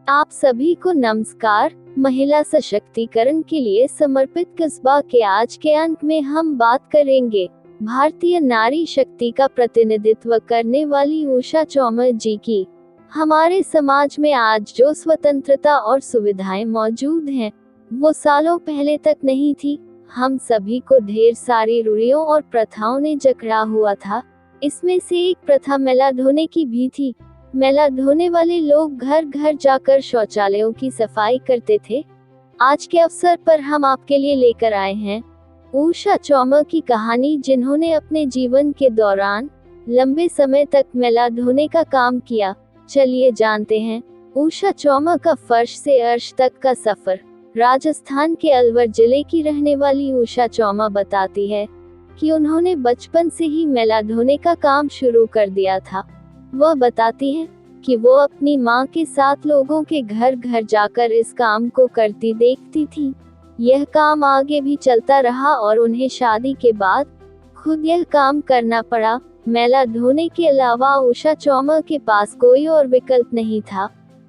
आप सभी को नमस्कार। महिला सशक्तिकरण के लिए समर्पित कस्बा के आज के अंक में हम बात करेंगे भारतीय नारी शक्ति का प्रतिनिधित्व करने वाली उषा चौमर जी की। हमारे समाज में आज जो स्वतंत्रता और सुविधाएं मौजूद हैं, वो सालों पहले तक नहीं थी। हम सभी को ढेर सारी रूढ़ियों और प्रथाओं ने जकड़ा हुआ था। इसमें से एक प्रथा मैला धोने की भी थी। मैला धोने वाले लोग घर घर जाकर शौचालयों की सफाई करते थे। आज के अवसर पर हम आपके लिए लेकर आए हैं उषा चौमर की कहानी, जिन्होंने अपने जीवन के दौरान लंबे समय तक मैला धोने का काम किया। चलिए जानते हैं उषा चौमर का फर्श से अर्श तक का सफर। राजस्थान के अलवर जिले की रहने वाली उषा चौमर बताती है कि उन्होंने बचपन से ही मैला धोने का काम शुरू कर दिया था। वह बताती है कि वो अपनी माँ के साथ लोगों के घर घर जाकर इस काम को करती देखती थी। यह काम आगे भी चलता रहा और उन्हें शादी के बाद खुद यह काम करना पड़ा। मैला धोने के अलावा उषा चौमर के पास कोई और विकल्प नहीं था।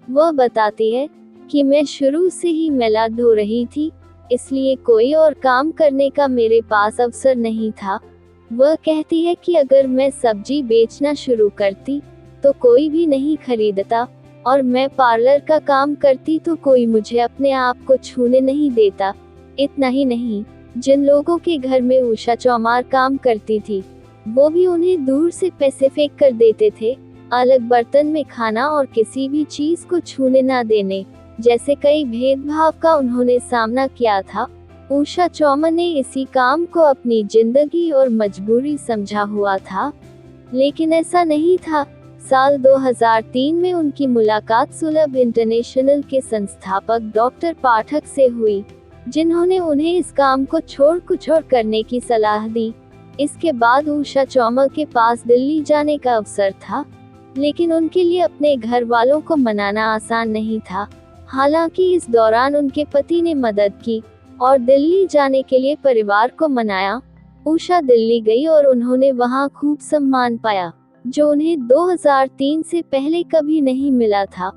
वह बताती है कि मैं शुरू से ही मैला धो रही थी, इसलिए कोई और काम करने का मेरे पास अवसर नहीं था। वह कहती है कि अगर मैं सब्जी बेचना शुरू करती तो कोई भी नहीं खरीदता, और मैं पार्लर का काम करती तो कोई मुझे अपने आप को छूने नहीं देता। इतना ही नहीं, जिन लोगों के घर में उषा चौमर काम करती थी, वो भी उन्हें दूर से पैसे फेंक कर देते थे। अलग बर्तन में खाना और किसी भी चीज को छूने ना देने जैसे कई भेदभाव का उन्होंने सामना किया था। उषा चौमर ने इसी काम को अपनी जिंदगी और मजबूरी समझा हुआ था, लेकिन ऐसा नहीं था। साल 2003 में उनकी मुलाकात सुलभ इंटरनेशनल के संस्थापक डॉक्टर पाठक से हुई, जिन्होंने उन्हें इस काम को छोड़ कुछ और करने की सलाह दी। इसके बाद उषा चौमर के पास दिल्ली जाने का अवसर था, लेकिन उनके लिए अपने घर वालों को मनाना आसान नहीं था। हालांकि इस दौरान उनके पति ने मदद की और दिल्ली जाने के लिए परिवार को मनाया। उषा दिल्ली गई और उन्होंने वहां खूब सम्मान पाया, जो उन्हें 2003 से पहले कभी नहीं मिला था।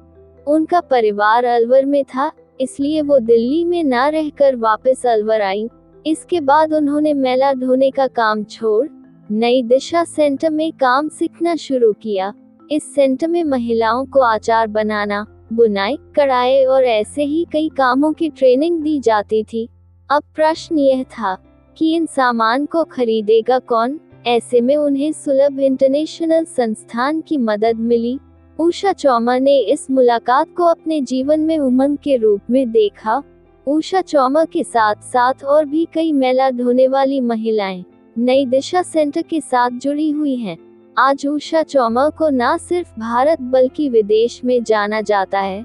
उनका परिवार अलवर में था, इसलिए वो दिल्ली में ना रहकर वापस अलवर आई। इसके बाद उन्होंने मैला धोने का काम छोड़ नई दिशा सेंटर में काम सीखना शुरू किया। इस सेंटर में महिलाओं को अचार बनाना, बुनाई, कढ़ाई और ऐसे ही कई कामों की ट्रेनिंग दी जाती थी। अब प्रश्न यह था कि इन सामान को खरीदेगा कौन। ऐसे में उन्हें सुलभ इंटरनेशनल संस्थान की मदद मिली। उषा चौमर ने इस मुलाकात को अपने जीवन में उमंग के रूप में देखा। उषा चौमर के साथ साथ और भी कई मैला धोने वाली महिलाएं नई दिशा सेंटर के साथ जुड़ी हुई हैं। आज उषा चौमर को न सिर्फ भारत बल्कि विदेश में जाना जाता है।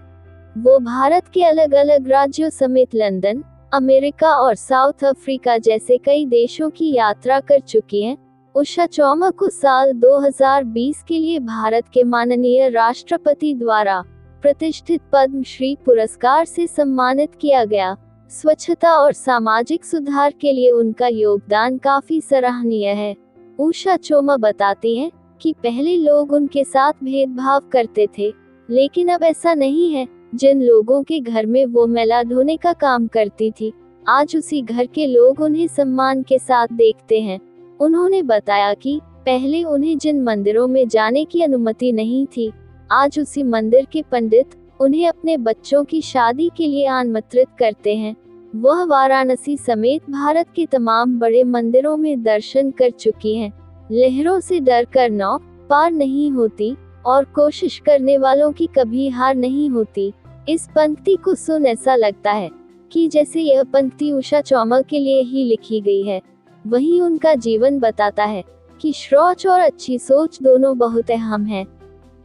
वो भारत के अलग अलग राज्यों समेत लंदन, अमेरिका और साउथ अफ्रीका जैसे कई देशों की यात्रा कर चुकी हैं। उषा चौमर को साल 2020 के लिए भारत के माननीय राष्ट्रपति द्वारा प्रतिष्ठित पद्म श्री पुरस्कार से सम्मानित किया गया। स्वच्छता और सामाजिक सुधार के लिए उनका योगदान काफी सराहनीय है। उषा चौमर बताती हैं कि पहले लोग उनके साथ भेदभाव करते थे, लेकिन अब ऐसा नहीं है। जिन लोगों के घर में वो मैला धोने का काम करती थी, आज उसी घर के लोग उन्हें सम्मान के साथ देखते हैं। उन्होंने बताया कि पहले उन्हें जिन मंदिरों में जाने की अनुमति नहीं थी, आज उसी मंदिर के पंडित उन्हें अपने बच्चों की शादी के लिए आमंत्रित करते हैं। वह वाराणसी समेत भारत के तमाम बड़े मंदिरों में दर्शन कर चुकी हैं। लहरों से डरकर नाव पार नहीं होती और कोशिश करने वालों की कभी हार नहीं होती। इस पंक्ति को सुन ऐसा लगता है कि जैसे यह पंक्ति उषा चौमर के लिए ही लिखी गई है। वहीं उनका जीवन बताता है कि शौच और अच्छी सोच दोनों बहुत अहम हैं।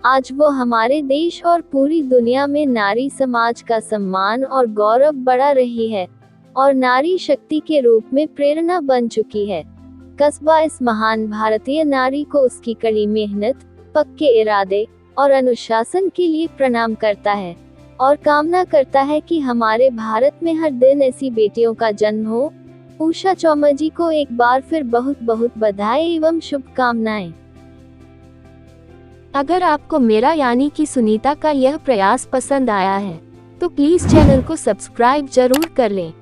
आज वो हमारे देश और पूरी दुनिया में नारी समाज का सम्मान और गौरव बढ़ा रही है और नारी शक्ति के रूप में प्रेरणा बन चुकी है। कस्बा इस महान भारतीय नारी को उसकी कड़ी मेहनत, पक्के इरादे और अनुशासन के लिए प्रणाम करता है और कामना करता है कि हमारे भारत में हर दिन ऐसी बेटियों का जन्म हो। उषा चौमर जी को एक बार फिर बहुत बहुत बधाई एवं शुभकामनाएं। अगर आपको मेरा यानी कि सुनीता का यह प्रयास पसंद आया है तो प्लीज चैनल को सब्सक्राइब जरूर कर लें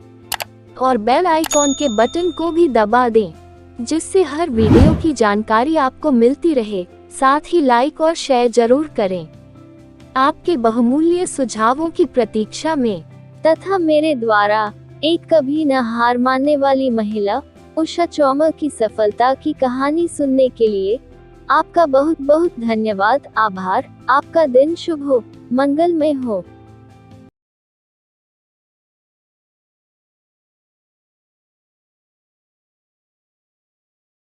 और बेल आइकॉन के बटन को भी दबा दें, जिससे हर वीडियो की जानकारी आपको मिलती रहे। साथ ही लाइक और शेयर जरूर करें। आपके बहुमूल्य सुझावों की प्रतीक्षा में तथा मेरे द्वारा एक कभी न हार मानने वाली महिला उषा चौमर की सफलता की कहानी सुनने के लिए आपका बहुत बहुत धन्यवाद। आभार। आपका दिन शुभ हो, मंगलमय हो।